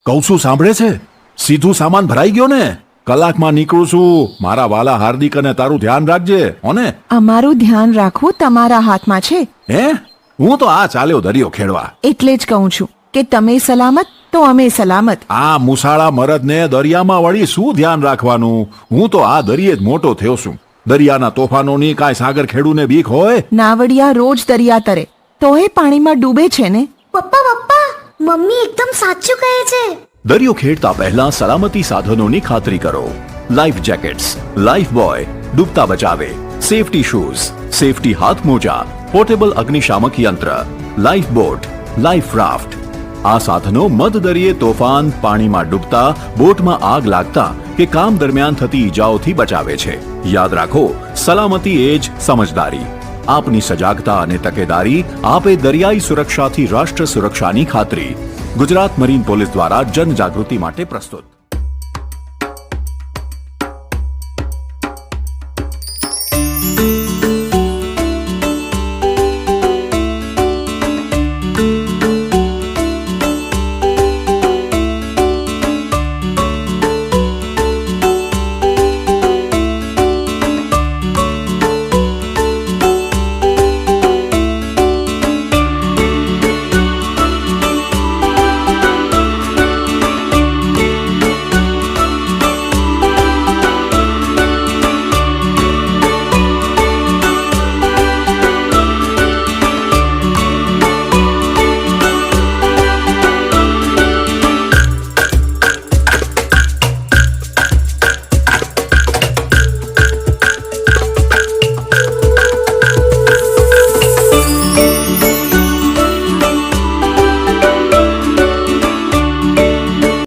કહું છું સાંભળે છે? સીધું સામાન ભરાઈ ગયો ને? કલાકમાં નીકળું છું. મારા વાલા હાર્દિક અને તારું ધ્યાન રાખજે હોને. અમારું ધ્યાન રાખવું તમારા હાથમાં છે. હે? હું તો આ ચાલ્યો દરિયો ખેડવા. એટલે જ કહું છું કે તમે સલામત તો અમે સલામત. આ મુસાળા મરદને દરિયામાં વળી શું ધ્યાન રાખવાનું? હું તો આ દરિયે જ મોટો થયો છું. દરિયાના તોફાનોની કાંઈ સાગર ખેડૂને બીક હોય? નાવડિયા રોજ દરિયા તરે તોય પાણીમાં ડૂબે છે ને. પપ્પા મમ્મી એકદમ સાચું કહે છે. દરિયો ખેડતા પહેલા સલામતી સાધનોની ખાતરી કરો. લાઈફ જેકેટ્સ, લાઈફ બોય, ડૂબતા બચાવે, સેફટી શૂઝ, સેફટી હાથ મોજા, પોર્ટેબલ અગ્નિશામક યંત્ર, લાઈફ બોટ, લાઈફ રાફ્ટ. આ સાધનો મધ દરિયે તોફાન, પાણીમાં ડૂબતા, બોટમાં આગ લાગતા કે કામ દરમિયાન થતી ઈજાઓથી બચાવે છે. યાદ રાખો, સલામતી એ જ સમજદારી. આપની સજાગતા અને તકેદારી આપે દરિયાઈ સુરક્ષાથી રાષ્ટ્ર સુરક્ષાની ખાતરી. ગુજરાત મરીન પોલીસ દ્વારા જનજાગૃતિ માટે પ્રસ્તુત.